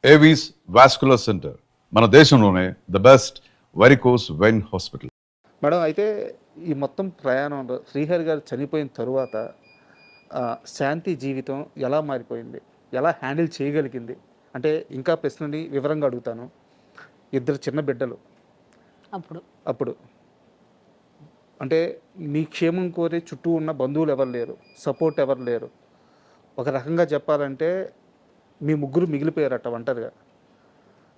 Avis vascular centre మన దేశంలోనే the best varicose vein hospital. Madam అయితే ఈ మొత్తం ప్రయాణంలో శ్రీహరి గారు చనిపోయిన తరువాత శాంతి జీవితం ఎలా మారిపోయింది, ఎలా హ్యాండిల్ చేయగలిగింది అంటే ఇంకా ప్రశ్నని వివరంగా అడుగుతాను. ఇద్దరు చిన్న బిడ్డలు అప్పుడు అంటే మీ క్షేమం కోరే చుట్టూ ఉన్న బంధువులు ఎవరు లేరు, సపోర్ట్ ఎవరు లేరు. ఒక రకంగా చెప్పాలంటే మీ ముగ్గురు మిగిలిపోయారట ఒంటరిగా.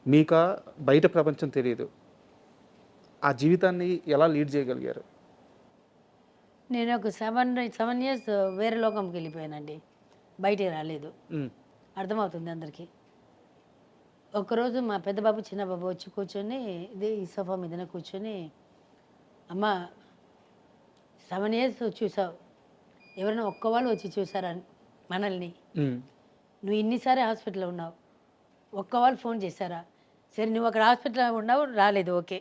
మీకా బయట ప్రపంచం తెలియదు. ఆ జీవితాన్ని ఎలా లీడ్ చేయగలిగారు? నేను ఒక 7 ఇయర్స్ వేరే లోకంకి వెళ్ళిపోయానండి. బయటికి రాలేదు. అర్థమవుతుంది అందరికీ. ఒకరోజు మా పెద్ద బాబు చిన్న బాబు వచ్చి కూర్చొని ఈ సోఫా మీదనే కూర్చొని, అమ్మ 7 ఇయర్స్ చూసావు, ఎవరైనా ఒక్కవాళ్ళు వచ్చి చూసారా మనల్ని? నువ్వు ఇన్నిసారి హాస్పిటల్లో ఉన్నావు, ఒక్కవాళ్ళు ఫోన్ చేశారా? సరే నువ్వు అక్కడ హాస్పిటల్లో ఉన్నావు, రాలేదు, ఓకే,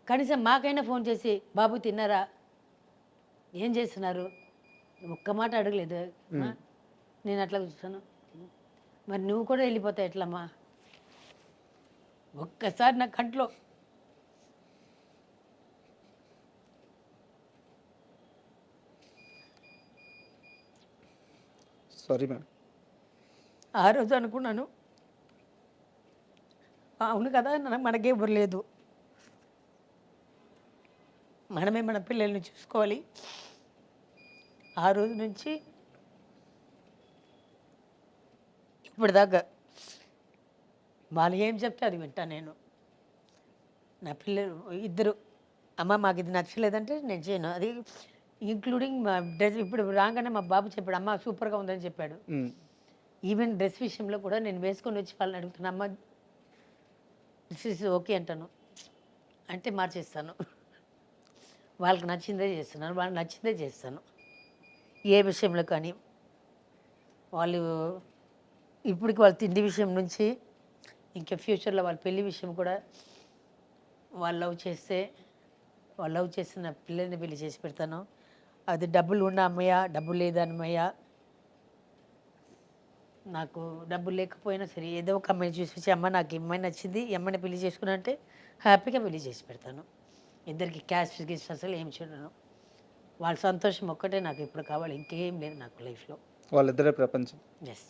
కనీసం మాకైనా ఫోన్ చేసి బాబు తిన్నారా, ఏం చేస్తున్నారు, ఒక్క మాట అడగలేదు. నేను అట్లా చూస్తాను, మరి నువ్వు కూడా వెళ్ళిపోతావు ఎట్లమ్మా? ఒక్కసారి నా కంట్లో సారీ మేడం. ఆ రోజు అనుకున్నాను, అవును కదా, మనకే ఎవరు లేదు, మనమే మన పిల్లల్ని చూసుకోవాలి. ఆ రోజు నుంచి ఇప్పటిదాకా వాళ్ళు ఏం చెప్తే అది వింటా నేను. నా పిల్లలు ఇద్దరు, అమ్మ మాకు ఇది నచ్చలేదంటే నేను చేయను, అది ఇంక్లూడింగ్ మా డ్రెస్. ఇప్పుడు రాగానే మా బాబు చెప్పాడు, అమ్మ సూపర్గా ఉందని చెప్పాడు. ఈవెన్ డ్రెస్ విషయంలో కూడా నేను వేసుకొని వచ్చి వాళ్ళని అడుగుతాను, అమ్మ దిస్ ఇస్ ఓకే అంటాను, అంటే మార్చేస్తాను. వాళ్ళకి నచ్చిందే చేస్తున్నాను, వాళ్ళకి నచ్చిందే చేస్తాను. ఏ విషయంలో కానీ వాళ్ళు ఇప్పటికి వాళ్ళ తిండి విషయం నుంచి ఇంకా ఫ్యూచర్లో వాళ్ళ పెళ్లి విషయం కూడా, వాళ్ళు లవ్ చేసిన పిల్లల్ని పెళ్లి చేసి పెడతాను. అది డబ్బులు ఉన్న అమ్మయ్య, డబ్బులు లేదా అమ్మయ్య, నాకు డబ్బులు లేకపోయినా సరే ఏదో ఒక అమ్మాయిని చూసి అమ్మ నాకు ఈ అమ్మాయి నచ్చింది, ఈ అమ్మాయిని పెళ్లి చేసుకున్నా అంటే హ్యాపీగా పెళ్లి చేసి పెడతాను. ఇద్దరికి క్యాస్ట్ గిస్ట్ అసలు ఏం చూడను. వాళ్ళ సంతోషం ఒక్కటే నాకు ఇప్పుడు కావాలి, ఇంకేం లేదు నాకు లైఫ్లో. వాళ్ళిద్దరే ప్రపంచం. ఎస్,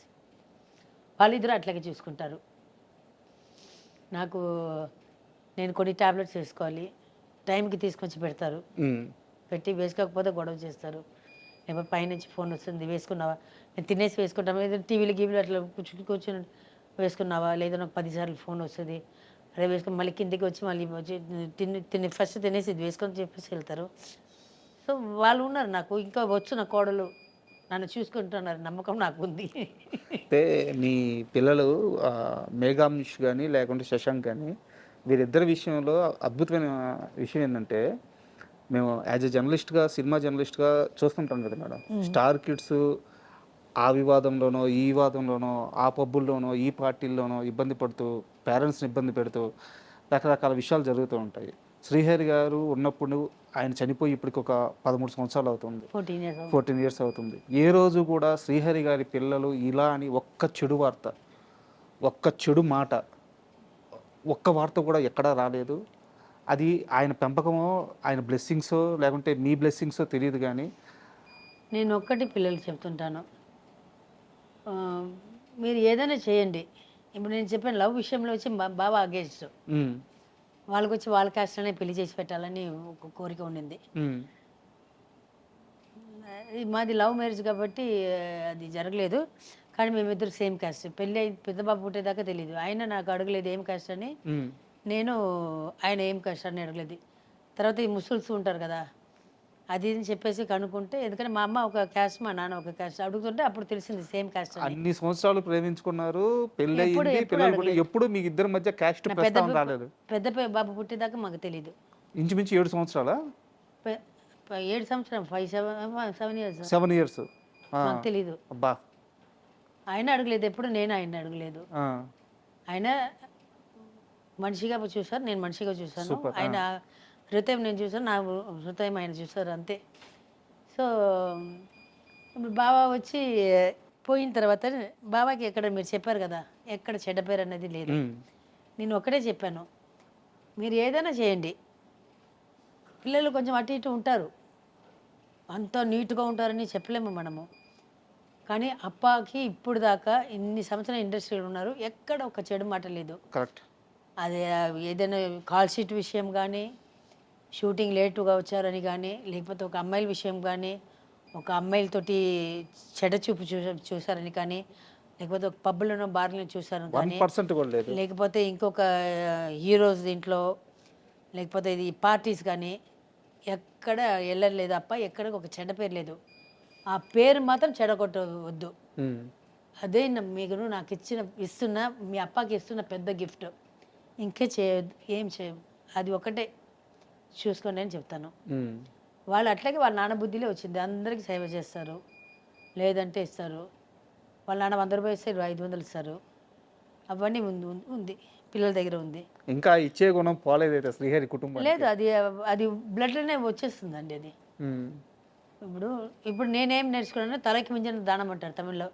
వాళ్ళిద్దరూ అట్లాగే చూసుకుంటారు. నాకు నేను కొన్ని ట్యాబ్లెట్స్ వేసుకోవాలి, టైంకి తీసుకొచ్చి పెడతారు, పెట్టి వేసుకోకపోతే గొడవ చేస్తారు. లేకపోతే పైనుంచి ఫోన్ వస్తుంది, వేసుకున్నావా, నేను తినేసి వేసుకుంటాను, ఏదైనా టీవీలు గీవీలు అట్లా కూర్చొని వేసుకున్నావా, లేదా నాకు 10 సార్లు ఫోన్ వస్తుంది, అదే వేసుకొని మళ్ళీ కిందికి వచ్చి మళ్ళీ తిని ఫస్ట్ తినేసి ఇది వేసుకొని చెప్పేసి వెళ్తారు. సో వాళ్ళు ఉన్నారు నాకు, ఇంకా వచ్చు నా కోడలు నన్ను చూసుకుంటున్నారు, నమ్మకం నాకు ఉంది. అంటే మీ పిల్లలు మేఘాంష్ కానీ లేకుంటే శశాంక్ కానీ వీరిద్దరి విషయంలో అద్భుతమైన విషయం ఏంటంటే, మేము యాజ్ ఎ జర్నలిస్ట్గా, సినిమా జర్నలిస్ట్గా చూస్తుంటాం కదా మేడం, స్టార్ కిడ్స్ ఆ వివాదంలోనో ఈ వివాదంలోనో ఆ పబ్బుల్లోనో ఈ పార్టీల్లోనో ఇబ్బంది పడుతూ పేరెంట్స్ని ఇబ్బంది పెడుతూ రకరకాల విషయాలు జరుగుతూ ఉంటాయి. శ్రీహరి గారు ఉన్నప్పుడు ఆయన చనిపోయి ఇప్పటికి ఒక 13 సంవత్సరాలు అవుతుంది, 14 ఇయర్స్ అవుతుంది. ఏ రోజు కూడా శ్రీహరి గారి పిల్లలు ఇలా అని ఒక్క చెడు వార్త, ఒక్క చెడు మాట, ఒక్క వార్త కూడా ఎక్కడా రాలేదు. అది ఆయన పెంపకమో ఆయన బ్లెస్సింగ్సో లేకుంటే మీ బ్లెస్సింగ్సో తెలియదు. కానీ నేను ఒక్కటి పిల్లలు చెప్తుంటాను, మీరు ఏదైనా చేయండి. ఇప్పుడు నేను చెప్పాను లవ్ విషయంలో వచ్చి బాగా అగేన్స్ట్, వాళ్ళకి వచ్చి వాళ్ళ క్యాస్ట్లోనే పెళ్లి చేసి పెట్టాలని ఒక కోరిక ఉండింది. మాది లవ్ మ్యారేజ్ కాబట్టి అది జరగలేదు, కానీ మేమిద్దరు సేమ్ క్యాస్ట్. పెళ్ళి పెద్ద బాబు పుట్టేదాకా తెలియదు. ఆయన నాకు అడగలేదు ఏం క్యాస్ట్ అని, నేను ఆయన ఏం క్యాస్ట్ అని అడగలేదు. తర్వాత ఈ ముస్లిమ్స్ ఉంటారు కదా, అది అని చెప్పేసి కనుక్కుంటే, ఎందుకంటే మా అమ్మ ఒక క్యాస్ట్, మా నాన్న ఒక క్యాస్ట్, అడుగుతుంటే అప్పుడు తెలిసింది సేమ్ క్యాస్ట్. అన్ని సంవత్సరాలు ప్రేమించుకున్నారు, పెళ్లి ఎప్పుడు మీ ఇద్దరి మధ్య క్యాస్ట్ ప్రస్తావన రాలేదు. పెద్ద బాబు పుట్టేదాకా మాకు తెలియదు. ఇంచుమించు 7 సంవత్సరాలా? 7 సంవత్సరం 7 ఇయర్స్ మాకు తెలీదు. అబ్బా, ఆయన అడగలేదు ఎప్పుడు, నేను ఆయన అడగలేదు. ఆయన మనిషిగా చూసారు, నేను మనిషిగా చూసాను. ఆయన హృదయం నేను చూసాను, నా హృదయం ఆయన చూసారు, అంతే. సో ఇప్పుడు బాబా వచ్చి పోయిన తర్వాత బాబాకి ఎక్కడ మీరు చెప్పారు కదా ఎక్కడ చెడ్డ పేరు అనేది లేదు. ఉమ్. నేను ఒకటే చెప్పాను, మీరు ఏదైనా చేయండి, పిల్లలు కొంచెం అటు ఇటు ఉంటారు, అంత నీట్గా ఉంటారని చెప్పలేము మనము. కానీ అప్పాకి ఇప్పుడు దాకా ఇన్ని సంవత్సరాలు ఇండస్ట్రీలో ఉన్నారు, ఎక్కడ ఒక చెడు మాట లేదు. కరెక్ట్. అదే ఏదైనా కాల్ షీట్ విషయం కానీ, షూటింగ్ లేటుగా వచ్చారని కానీ, లేకపోతే ఒక అమ్మాయిల విషయం కానీ, ఒక అమ్మాయిలతోటి చెడ్డ చూపు చూసారని కానీ, లేకపోతే ఒక పబ్బులను బార్లను చూసారని కానీ, 1% కూడా లేదు. లేకపోతే ఇంకొక హీరోస్ దీంట్లో, లేకపోతే ఇది పార్టీస్ కానీ ఎక్కడ వెళ్ళలేదు అప్ప, ఎక్కడ ఒక చెడ్డ పేరు లేదు. ఆ పేరు మాత్రం చెడగొట్టవద్దు. ఉమ్. అదే మీకు నాకు ఇస్తున్న మీ అప్పకి ఇస్తున్న పెద్ద గిఫ్ట్. ఇంకే చేయొద్దు, ఏం చేయదు, అది ఒకటే చూసుకోండి అని చెప్తాను. ఉమ్. వాళ్ళు అట్లాగే వాళ్ళ నాన్న బుద్ధిలో వచ్చింది, అందరికీ సేవ చేస్తారు, లేదంటే ఇస్తారు. వాళ్ళ నాన్న 100 రూపాయలు ఇస్తే 500 ఇస్తారు. అవన్నీ ఉంది పిల్లల దగ్గర ఉంది. ఇంకా ఇచ్చే గుణం పోలేదైతే శ్రీహరి కుటుంబం. లేదు, అది అది బ్లడ్లోనే వచ్చేస్తుందండి అది. ఇప్పుడు నేనేం నేర్చుకున్నాను, తలకి మించిన దానం అంటారు తమిళ్లో.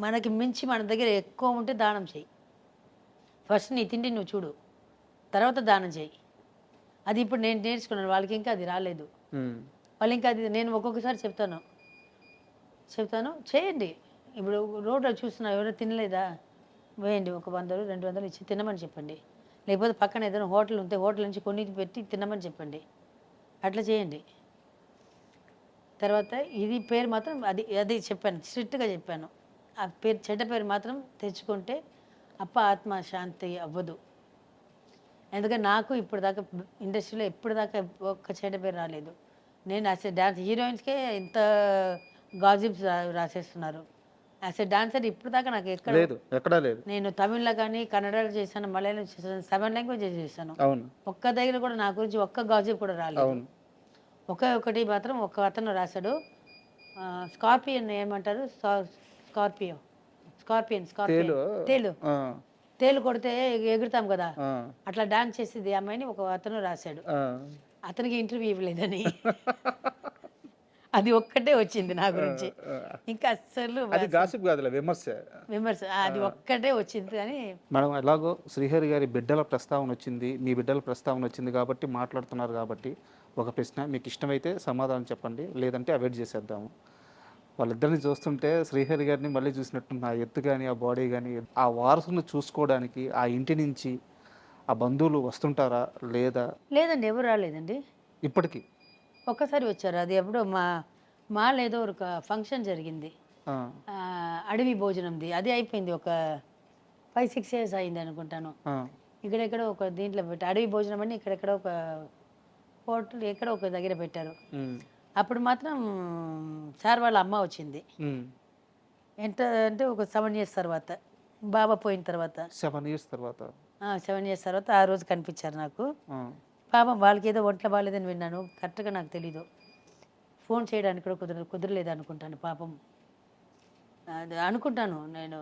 మనకి మించి మన దగ్గర ఎక్కువ ఉంటే దానం చేయి. ఫస్ట్ నీ తిండి నువ్వు చూడు, తర్వాత దానం చేయి. అది ఇప్పుడు నేను నేర్చుకున్నాను, వాళ్ళకి ఇంకా అది రాలేదు. వాళ్ళు ఇంకా అది నేను ఒక్కొక్కసారి చెప్తాను చేయండి. ఇప్పుడు రోడ్లో చూస్తున్నా ఎవరో తినలేదా, వేయండి, ఒక 100 200 ఇచ్చి తినమని చెప్పండి. లేకపోతే పక్కన ఏదైనా హోటల్ ఉంటే హోటల్ నుంచి కొన్ని పెట్టి తినమని చెప్పండి. అట్లా చేయండి. తర్వాత ఇది పేరు మాత్రం అది చెప్పాను, స్ట్రిక్ట్గా చెప్పాను. ఆ పేరు చెడ్డ పేరు మాత్రం తెచ్చుకుంటే అప్ప ఆత్మ శాంతి అవ్వదు. ఎందుకంటే నాకు ఇప్పుడు దాకా ఇండస్ట్రీలో ఎప్పుడు దాకా ఒక్క చెడ్డ పేరు రాలేదు. నేను యాజ్ ఎ డాన్స్ హీరోయిన్స్కే ఇంత గాజిప్స్ రాసేస్తున్నారు. యాజ్ ఎ డాన్సర్ ఇప్పుడు దాకా నాకు ఎక్కడా లేదు. నేను తమిళ్లో కానీ కన్నడలో చేశాను, మలయాళం చేశాను, 7 లాంగ్వేజెస్ చేశాను. ఒక్క దగ్గర కూడా నా గురించి ఒక్క గాజిప్ కూడా రాలేదు. ఒకటి మాత్రం ఒక అతను రాశాడు, స్కార్పియన్ ఏమంటారు, స్కార్పియన్ తేలు కొడితే ఎగురుతాం కదా, అట్లా డాన్స్ చేసేది అమ్మాయిని ఒక అతను రాశాడు. అతనికి ఇంటర్వ్యూ ఇవ్వలేదని అది ఒక్కటే వచ్చింది నా గురించి. ఇంకా అస్సలు విమర్శ అది ఒక్కటే వచ్చింది. కానీ మేడం ఎలాగో శ్రీహరి గారి బిడ్డల ప్రస్తావన వచ్చింది, మీ బిడ్డల ప్రస్తావన వచ్చింది కాబట్టి మాట్లాడుతున్నారు. కాబట్టి ఒక ప్రశ్న, మీకు ఇష్టమైతే సమాధానం చెప్పండి, లేదంటే అవాయిడ్ చేసేద్దాము. వాళ్ళిద్దరిని చూస్తుంటే శ్రీహరి గారిని మళ్ళీ చూసినట్టు ఆ ఎత్తు కానీ ఆ బాడీ కానీ, ఆ వారసును చూసుకోవడానికి ఆ ఇంటి నుంచి ఆ బంధువులు వస్తుంటారా లేదా? లేదండి, ఎవరు రాలేదండి ఇప్పటికీ. ఒక్కసారి వచ్చారు, అది ఎప్పుడో మా లేదో ఒక ఫంక్షన్ జరిగింది, అడవి భోజనంది, అది అయిపోయింది, ఒక 5-6 years అయింది అనుకుంటాను. ఇక్కడెక్కడ ఒక దీంట్లో పెట్టి అడవి భోజనం అని ఇక్కడెక్కడ ఒక హోటల్ ఎక్కడ ఒక దగ్గర పెట్టారు. అప్పుడు మాత్రం సార్ వాళ్ళ అమ్మ వచ్చింది. ఎంత అంటే ఒక 7 years తర్వాత, బాబా పోయిన తర్వాత 7 years తర్వాత 7 years తర్వాత ఆ రోజు కనిపించారు నాకు. పాపం వాళ్ళకి ఏదో ఒంట్లో బాగాలేదని విన్నాను, కరెక్ట్గా నాకు తెలీదు. ఫోన్ చేయడానికి కూడా కుదరలేదు అనుకుంటాను పాపం, అది అనుకుంటాను నేను.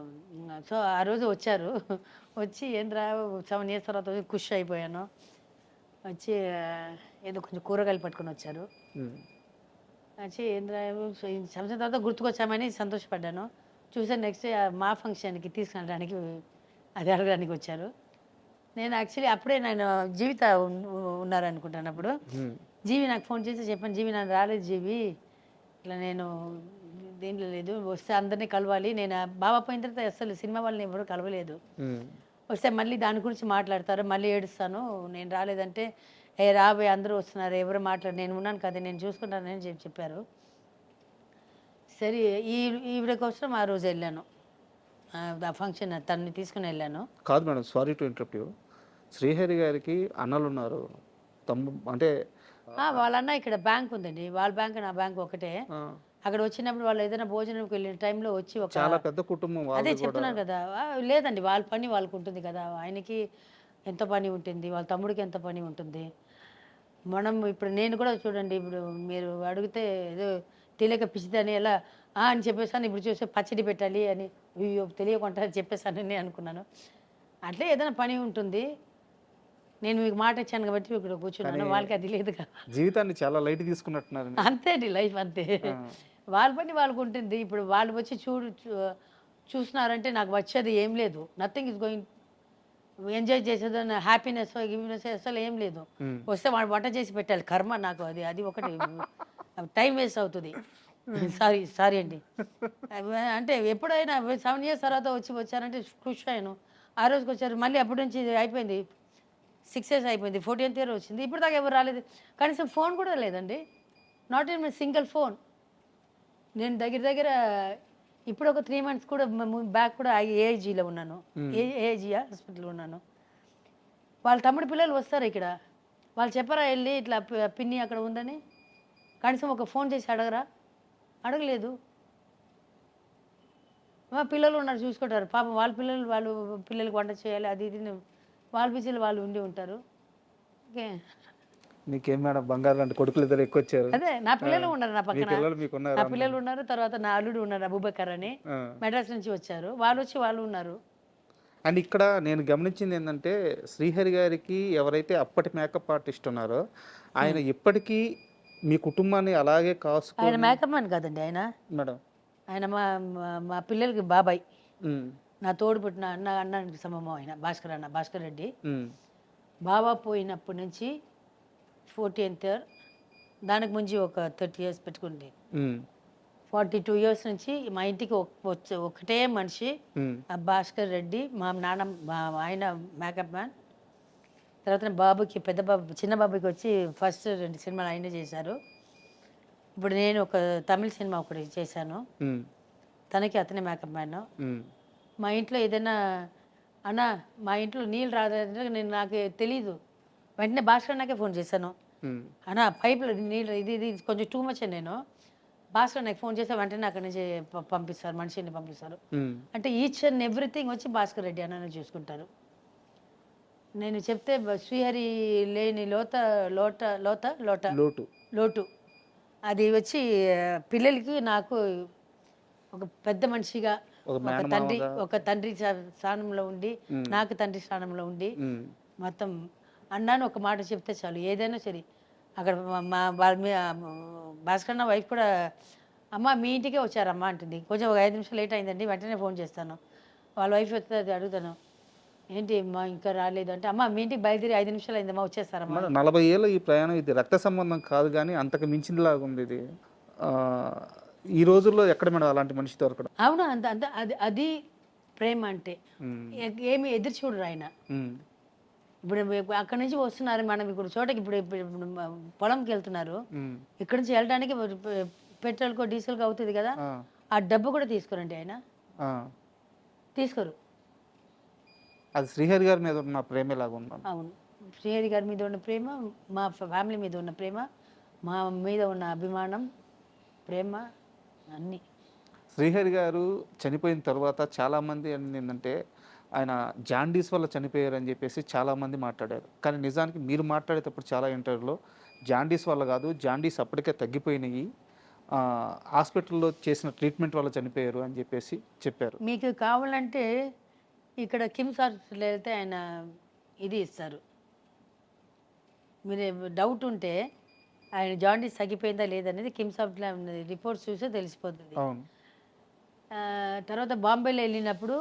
సో ఆ రోజు వచ్చారు, వచ్చి ఏంద్రా 7 years తర్వాత ఖుషి అయిపోయాను. వచ్చి ఏదో కొంచెం కూరగాయలు పట్టుకొని వచ్చారు. వచ్చి ఏంద్రా సంవత్సరం తర్వాత గుర్తుకొచ్చామని సంతోషపడ్డాను. చూసాను నెక్స్ట్ మా ఫంక్షన్కి తీసుకెళ్ళడానికి అది అడగడానికి వచ్చారు. నేను యాక్చువల్లీ అప్పుడే నేను జీవిత ఉన్నారనుకుంటాను. అప్పుడు జీవి నాకు ఫోన్ చేసి చెప్పాను, జీవి నన్ను రాలేదు జీవి, ఇట్లా నేను దీంట్లో లేదు, వస్తే అందరినీ కలవాలి. నేను బాబా పోయిన తర్వాత అసలు సినిమా వాళ్ళని ఎవరు కలవలేదు. వస్తే మళ్ళీ దాని గురించి మాట్లాడతారు, మళ్ళీ ఏడుస్తాను, నేను రాలేదంటే రాబోయే అందరూ వస్తున్నారు, ఎవరు మాట్లాడు, నేను ఉన్నాను కదా, నేను చూసుకుంటానని చెప్పారు. సరే ఈవిడ కోసం ఆ రోజు వెళ్ళాను, ఆ ఫంక్షన్ తనని తీసుకుని వెళ్ళాను. కాదు madam, sorry to interrupt you. Srihari గారికి అన్నలు ఉన్నారు, అంటే వాళ్ళ అన్న ఇక్కడ బ్యాంక్ ఉందండి, వాళ్ళ బ్యాంక్ నా బ్యాంక్ ఒకటే. అక్కడ వచ్చినప్పుడు వాళ్ళు ఏదైనా భోజనంకి వెళ్ళిన టైంలో వచ్చి ఒక చాలా పెద్ద కుటుంబం, అదే చెప్తున్నాను కదా. లేదండి, వాళ్ళ పని వాళ్ళకు ఉంటుంది కదా, ఆయనకి ఎంత పని ఉంటుంది, వాళ్ళ తమ్ముడికి ఎంత పని ఉంటుంది. మనం ఇప్పుడు నేను కూడా చూడండి, ఇప్పుడు మీరు అడిగితే ఏదో తెలియక పిచ్చిదని ఎలా అని చెప్పేసాను, ఇప్పుడు చూస్తే పచ్చడి పెట్టాలి అని అయ్యో తెలియకుండా చెప్పేసాను అని అనుకున్నాను. అట్లే ఏదైనా పని ఉంటుంది, నేను మీకు మాట ఇచ్చాను కాబట్టి ఇక్కడ కూర్చున్నాను, వాళ్ళకి అది లేదు కదా. జీవితాన్ని చాలా లైట్ తీసుకున్నట్టున్నారు. అంతే అండి, లైఫ్ అంతే, వాళ్ళ పని వాళ్ళకు ఉంటుంది. ఇప్పుడు వాళ్ళు వచ్చి చూస్తున్నారంటే నాకు వచ్చేది ఏం లేదు, నథింగ్ ఇస్ గోయింగ్, ఎంజాయ్ చేసేది హ్యాపీనెస్ గివ్నెస్ అసలు ఏం లేదు. వస్తే వాడు వంట చేసి పెట్టాలి, కర్మ నాకు అది అది ఒకటి టైం వేస్ట్ అవుతుంది. సారీ అండి. అంటే ఎప్పుడైనా 7 years తర్వాత వచ్చారంటే ఖుష్ అయ్యాను. ఆ రోజుకి వచ్చారు, మళ్ళీ అప్పటి నుంచి అయిపోయింది, 6 years అయిపోయింది, 14th year వచ్చింది, ఇప్పుడు దాకా ఎవరు రాలేదు. కనీసం ఫోన్ కూడా లేదండి, not in my single phone. నేను దగ్గర ఇప్పుడు ఒక 3 months కూడా బ్యాక్ కూడా ఏఐజీలో ఉన్నాను, ఏఐజీ హాస్పిటల్లో ఉన్నాను. వాళ్ళ తమ్ముడు పిల్లలు వస్తారు ఇక్కడ, వాళ్ళు చెప్పరా వెళ్ళి ఇట్లా పిన్ని అక్కడ ఉందని, కనీసం ఒక ఫోన్ చేసి అడగలేదు. మా పిల్లలు ఉన్నారు చూసుకుంటారు, పాపం వాళ్ళ పిల్లలకి వంట చేయాలి అది ఇది, వాళ్ళ బిజీలో వాళ్ళు ఉండి ఉంటారు. ఓకే, మీకేం మేడం బంగారు లాంటి కొడుకులు ఇద్దరు ఎక్కువ వచ్చారు. అదే నా పిల్లలు ఉన్నారు నా పక్కన, పిల్లలు మీకున్నారు. నా పిల్లలు ఉన్నారు, తర్వాత నా అల్లుడు ఉన్నారు అబూబకర్ అని, మెడ్రాస్ నుంచి వచ్చారు, వాళ్ళు ఉన్నారు. అండ్ ఇక్కడ నేను గమనించింది ఏంటంటే శ్రీహరి గారికి ఎవరైతే అప్పటి మేకప్ ఆర్టిస్ట్ ఉన్నారో ఆయన ఇప్పటికీ మీ కుటుంబాన్ని అలాగే కాసుకు. ఆయన మేకప్ మ్యాన్ కాదండి, మేడం ఆయన మా పిల్లలకి బాబాయ్, నా తోడు పుట్టిన అన్నానికి సమమం ఆయన భాస్కర్ రెడ్డి. బాబా పోయినప్పటి నుంచి 14th year, దానికి ముందు ఒక 30 years పెట్టుకుంది, 42 years నుంచి మా ఇంటికి ఒకటే మనిషి ఆ భాస్కర్ రెడ్డి, మా ఆయన మేకప్ మ్యాన్. తర్వాత బాబుకి చిన్న బాబుకి వచ్చి ఫస్ట్ 2 సినిమాలు ఆయనే చేశారు. ఇప్పుడు నేను ఒక తమిళ సినిమా ఒకటి చేశాను, తనకి అతనే మేకప్ మ్యాన్. మా ఇంట్లో ఏదైనా అన్నా మా ఇంట్లో నీళ్ళు రాదంటే నాకు తెలీదు, వెంటనే భాస్కర్ నాకే ఫోన్ చేశాను, అన్నా పైపులో నీళ్ళు ఇది కొంచెం టూ మచ్. నేను భాస్కర్ నాకు ఫోన్ చేస్తే వెంటనే అక్కడి నుంచి పంపిస్తారు, మనిషిని పంపిస్తారు. అంటే ఈచ్ అండ్ ఎవ్రీథింగ్ వచ్చి భాస్కర్ రెడ్డి అన్న చూసుకుంటారు. నేను చెప్తే శ్రీహరి లేని లోటు అది వచ్చి పిల్లలకి నాకు ఒక పెద్ద మనిషిగా ఒక తండ్రి స్థానంలో ఉండి, నాకు తండ్రి స్థానంలో ఉండి, మొత్తం అన్నాను ఒక మాట చెప్తే చాలు ఏదైనా సరే. అక్కడ భాస్కర్ వైఫ్ కూడా అమ్మ మీ ఇంటికే వచ్చారమ్మా అంటుంది, కొంచెం ఒక 5 నిమిషాలు లేట్ అయిందండి, వెంటనే ఫోన్ చేస్తాను. వాళ్ళ వైఫ్ వస్తే అడుగుతాను, ఏంటి అమ్మా ఇంకా రాలేదు అంటే, అమ్మ మీ ఇంటికి బయలుదేరి 5 నిమిషాలు అయిందమ్మా వచ్చేస్తారమ్మా. 40 ఏళ్ళ ఈ ప్రయాణం, ఇది రక్త సంబంధం కాదు కానీ అంతకు మించిందిలాగా ఉంది ఇది. ఈ రోజుల్లో ఎక్కడ మేడం అలాంటి మనిషి దొరకడం? అవును, అది ప్రేమ అంటే. ఏమి ఎదురు చూడరు ఆయన. ఇప్పుడు అక్కడి నుంచి వస్తున్నారు, మనం ఇప్పుడు చోటకి ఇప్పుడు పొలంకి వెళ్తున్నారు, ఇక్కడ నుంచి వెళ్ళడానికి పెట్రోల్కో డీజిల్కో అవుతుంది కదా, ఆ డబ్బు కూడా తీసుకోరండి ఆయన, తీసుకోరు. అది శ్రీహరి గారి మీద ఉన్న ప్రేమ లాగా ఉన్నాను. అవును, శ్రీహరి గారి మీద ఉన్న ప్రేమ, మా ఫ్యామిలీ మీద ఉన్న ప్రేమ, మా మీద ఉన్న అభిమానం, ప్రేమ అన్నీ. శ్రీహరి గారు చనిపోయిన తర్వాత చాలామంది ఏంటంటే ఆయన జాండీస్ వల్ల చనిపోయారని చెప్పేసి చాలామంది మాట్లాడారు. కానీ నిజానికి మీరు మాట్లాడేటప్పుడు చాలా ఇంటర్వ్యూలో జాండీస్ వల్ల కాదు, జాండీస్ అప్పటికే తగ్గిపోయినాయి, హాస్పిటల్లో చేసిన ట్రీట్మెంట్ వల్ల చనిపోయారు అని చెప్పేసి చెప్పారు. మీకు కావాలంటే ఇక్కడ కిమ్స్ హాస్పిటల్ వెళ్తే ఆయన ఇది ఇస్తారు, మీరు డౌట్ ఉంటే ఆయన జాండీస్ తగ్గిపోయిందా లేదనేది కిమ్స్ హాస్పిటల్ రిపోర్ట్స్ చూస్తే తెలిసిపోతుంది. తర్వాత బాంబేలో వెళ్ళినప్పుడు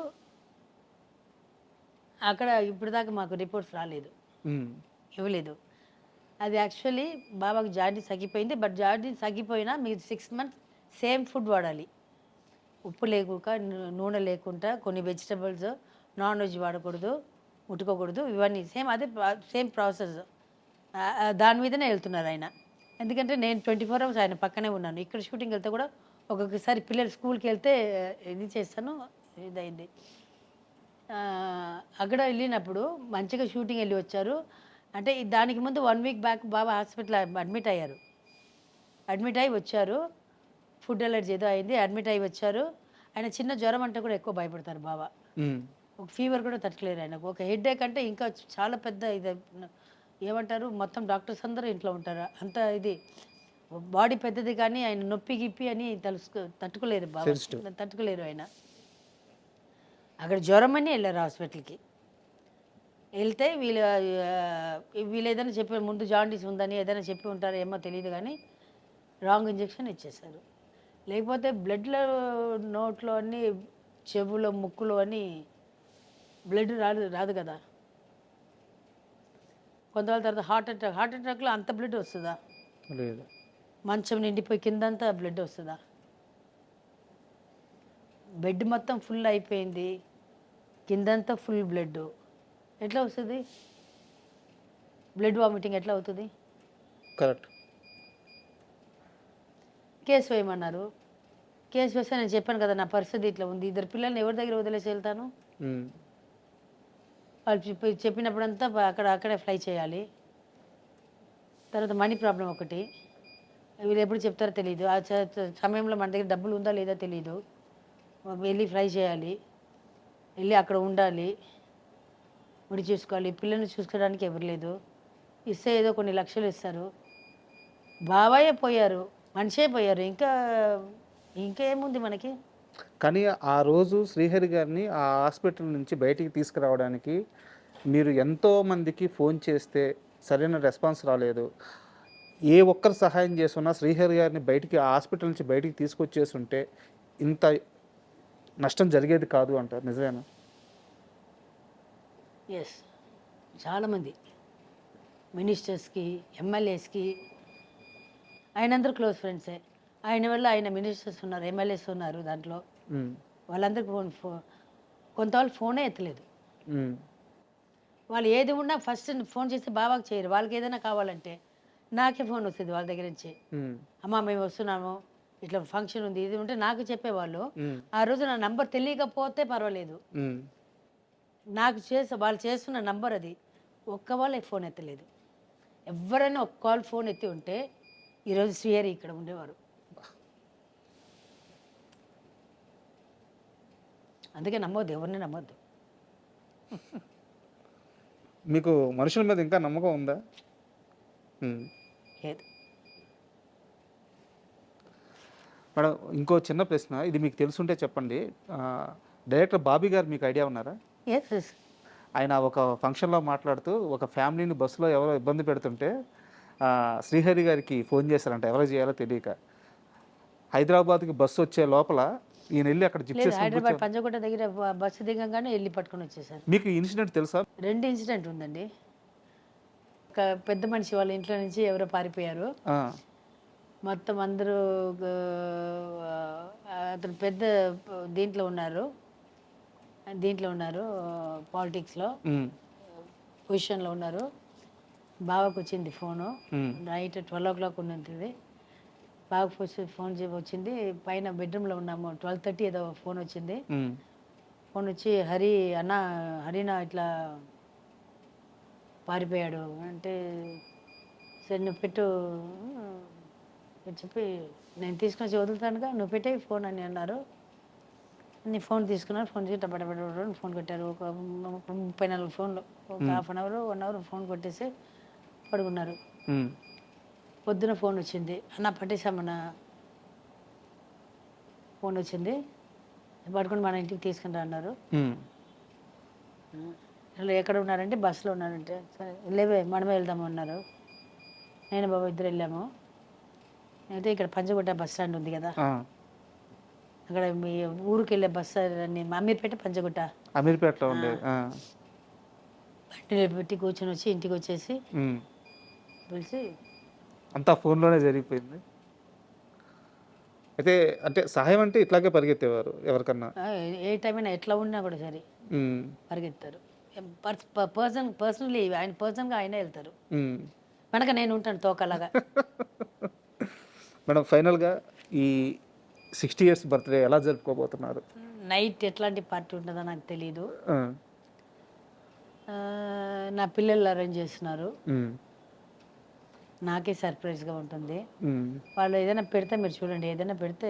అక్కడ ఇప్పుడు దాకా మాకు రిపోర్ట్స్ రాలేదు, ఇవ్వలేదు. అది యాక్చువల్లీ బాబాకి జాండీస్ తగ్గిపోయింది, బట్ జాండీస్ తగ్గిపోయినా మీరు 6 months సేమ్ ఫుడ్ వాడాలి, ఉప్పు లేకుండా నూనె లేకుండా, కొన్ని వెజిటబుల్స్, నాన్ వెజ్ వాడకూడదు, ముట్టుకోకూడదు, ఇవన్నీ సేమ్ ప్రాసెస్. దాని మీదనే వెళ్తున్నారు ఆయన. ఎందుకంటే నేను 24 hours ఆయన పక్కనే ఉన్నాను. ఇక్కడ షూటింగ్ వెళ్తే కూడా ఒక్కొక్కసారి పిల్లలు స్కూల్కి వెళ్తే ఇది చేస్తాను, ఇదైంది. అక్కడ వెళ్ళినప్పుడు మంచిగా షూటింగ్ వెళ్ళి వచ్చారు. అంటే దానికి ముందు 1 week బ్యాక్ బాబా హాస్పిటల్ అడ్మిట్ అయ్యారు. అడ్మిట్ అయ్యి వచ్చారు, ఫుడ్ అలర్జీ ఏదో అయింది, అడ్మిట్ అయ్యి వచ్చారు. ఆయన చిన్న జ్వరం అంటే కూడా ఎక్కువ భయపడతారు బాబా, ఒక ఫీవర్ కూడా తట్టుకోలేరు ఆయనకు. ఒక హెడేక్ అంటే ఇంకా చాలా పెద్ద ఇది ఏమంటారు, మొత్తం డాక్టర్స్ అందరూ ఇంట్లో ఉంటారు, అంత ఇది బాడీ పెద్దది కానీ ఆయన నొప్పి గిప్పి అని తట్టుకోలేరు బాబా, తట్టుకోలేరు ఆయన. అక్కడ జ్వరం అని వెళ్ళారు హాస్పిటల్కి. వెళ్తే వీళ్ళు ఏదైనా చెప్పి ముందు జాండీస్ ఉందని ఏదైనా చెప్పి ఉంటారో ఏమో తెలియదు కానీ రాంగ్ ఇంజెక్షన్ ఇచ్చేశారు. లేకపోతే బ్లడ్లో నోట్లో అన్నీ చెవులో ముక్కులో అని బ్లడ్ రాదు కదా. కొంతకాలం తర్వాత హార్ట్ అటాక్లో అంత బ్లడ్ వస్తుందా? లేదు. మంచం నిండిపోయి కిందంతా బ్లడ్ వస్తుందా? బెడ్ మొత్తం ఫుల్ అయిపోయింది, కిందంతా ఫుల్ బ్లడ్, ఎట్లా వస్తుంది? బ్లడ్ వామిటింగ్ ఎట్లా అవుతుంది? కరెక్ట్. కేసు వేయమన్నారు. కేసు వేస్తే నేను చెప్పాను కదా నా పరిస్థితి ఇట్లా ఉంది, ఇద్దరు పిల్లల్ని ఎవరి దగ్గర వదిలేసి వెళ్తాను? వాళ్ళు చెప్పినప్పుడంతా అక్కడే ఫ్లై చేయాలి. తర్వాత మనీ ప్రాబ్లం ఒకటి, వీళ్ళు ఎప్పుడు చెప్తారో తెలియదు. ఆ సమయంలో మన దగ్గర డబ్బులు ఉందా లేదా తెలియదు. వెళ్ళి ఫ్లై చేయాలి, వెళ్ళి అక్కడ ఉండాలి, ముడి చూసుకోవాలి. పిల్లల్ని చూసుకోవడానికి ఎవరు లేదు. ఇస్తే ఏదో కొన్ని లక్షలు ఇస్తారు. బాబాయే పోయారు, మనిషే పోయారు, ఇంకా ఏముంది మనకి? కానీ ఆ రోజు శ్రీహరి గారిని ఆ హాస్పిటల్ నుంచి బయటికి తీసుకురావడానికి మీరు ఎంతో మందికి ఫోన్ చేస్తే సరైన రెస్పాన్స్ రాలేదు. ఏ ఒక్కరు సహాయం చేస్తున్నా శ్రీహరి గారిని బయటికి ఆ హాస్పిటల్ నుంచి బయటికి తీసుకొచ్చేసి ఉంటే ఇంత నష్టం జరిగేది కాదు అంటారు. నిజమేనా? ఎస్, చాలామంది మినిస్టర్స్కి, ఎమ్మెల్యేస్కి, ఆయనందరూ క్లోజ్ ఫ్రెండ్సే. ఆయన వల్ల ఆయన మినిస్టర్స్ ఉన్నారు, ఎమ్మెల్యేస్ ఉన్నారు దాంట్లో. వాళ్ళందరికీ కొంత వాళ్ళు ఫోనే ఎత్తలేదు. వాళ్ళు ఏది ఉన్నా ఫస్ట్ ఫోన్ చేసి బాబాకి చేయరు. వాళ్ళకి ఏదైనా కావాలంటే నాకే ఫోన్ వస్తుంది వాళ్ళ దగ్గర నుంచి. అమ్మ మేము వస్తున్నాము, ఇట్లా ఫంక్షన్ ఉంది, ఇది ఉంటే నాకు చెప్పేవాళ్ళు. ఆ రోజు నా నంబర్ తెలియకపోతే పర్వాలేదు, నాకు వాళ్ళు చేస్తున్న నంబర్ అది. ఒక్క వాళ్ళే ఫోన్ ఎత్తలేదు. ఎవరైనా ఒక్క కాల్ ఫోన్ ఎత్తి ఉంటే ఈరోజు శ్రీహరి ఇక్కడ ఉండేవారు. అందుకే నమ్మొద్దు, ఎవరిని నమ్మొద్దు. మీకు మనుషుల మీద ఇంకా నమ్మకం ఉందా? లేదు. మేడం, ఇంకో చిన్న ప్రశ్న, ఇది మీకు తెలుసుంటే చెప్పండి. డైరెక్టర్ బాబీ గారు మీకు ఐడియా ఉన్నారా? ఎస్. ఆయన ఒక ఫంక్షన్లో మాట్లాడుతూ ఒక ఫ్యామిలీని బస్సులో ఎవరో ఇబ్బంది పెడుతుంటే శ్రీహరి గారికి ఫోన్ చేశారంట, ఎవరో చేయాలో తెలియక. హైదరాబాద్కి బస్సు వచ్చే లోపల ఈయన వెళ్ళి అక్కడ జిప్ చేసి హైదరాబాద్ పంజగుట్ట దగ్గర బస్సు దిగంగానే వెళ్ళి పట్టుకొని వచ్చేసారు. మీకు ఇన్సిడెంట్ తెలుసా? 2 ఇన్సిడెంట్ ఉందండి. ఒక పెద్ద మనిషి వాళ్ళ ఇంట్లో నుంచి ఎవరో పారిపోయారు. మొత్తం అందరూ అతను పెద్ద దీంట్లో ఉన్నారు పాలిటిక్స్లో పొజిషన్లో ఉన్నారు. బావకు వచ్చింది ఫోను, నైట్ 12 o'clock ఉన్నది. బాగా ఫోన్ వచ్చింది. పైన బెడ్రూమ్లో ఉన్నాము, 12:30 ఏదో ఫోన్ వచ్చింది. ఫోన్ వచ్చి హరినా ఇట్లా పారిపోయాడు అంటే, సరే నువ్వు పెట్టు చెప్పి నేను తీసుకొని వచ్చి వదులుతానుగా, నువ్వు పెట్టే ఫోన్ అని అన్నారు. నేను ఫోన్ తీసుకున్నాను. ఫోన్ చేసి టపటపట ఫోన్ కొట్టారు. ఒక 34 ఫోన్లు, ఒక ½ hour 1 hour ఫోన్ కొట్టేసి పడుకున్నారు. పొద్దున ఫోన్ వచ్చింది, అన్న పట్టేశామన్న ఫోన్ వచ్చింది, పడుకొని మన ఇంటికి తీసుకుని రా అన్నారు. ఎక్కడ ఉన్నారంటే బస్సులో ఉన్నారంటే, సరే లేవే మనమే వెళ్దామన్నారు. నేను బాబు ఇద్దరు వెళ్ళాము. అయితే ఇక్కడ పంజగుట్ట బస్ స్టాండ్ ఉంది కదా, అక్కడ మీ ఊరికి వెళ్ళే బస్సు అమీర్పేట పంజగుట్ట అమీర్పేటలో ఉండే బండి పెట్టి కూర్చొని వచ్చి ఇంటికి వచ్చేసి పిలిచి అంతా ఫోన్లోనే జరిగిపోయింది. అయితే అంటే సహాయం అంటే ఇట్లాగే పరిగెత్తేవారు ఎవరికన్నా, ఏ టైం అయినా ఎట్లా ఉన్నా కూడా సరే పరిగెత్తారు. పర్సనల్లీ ఆయన పర్సన్గా ఆయనే వెళ్తారు. మనక నేను ఉంటాను తోకలాగా. మేడం, ఫైనల్గా ఈ 60 years బర్త్డే ఎలా జరుపుకోబోతున్నారు? నైట్ ఎట్లాంటి పార్టీ ఉంటుందో నాకు తెలీదు. నా పిల్లలు అరేంజ్ చేస్తున్నారు. నాకే సర్ప్రైజ్గా ఉంటుంది. వాళ్ళు ఏదైనా పెడితే మీరు చూడండి, ఏదైనా పెడితే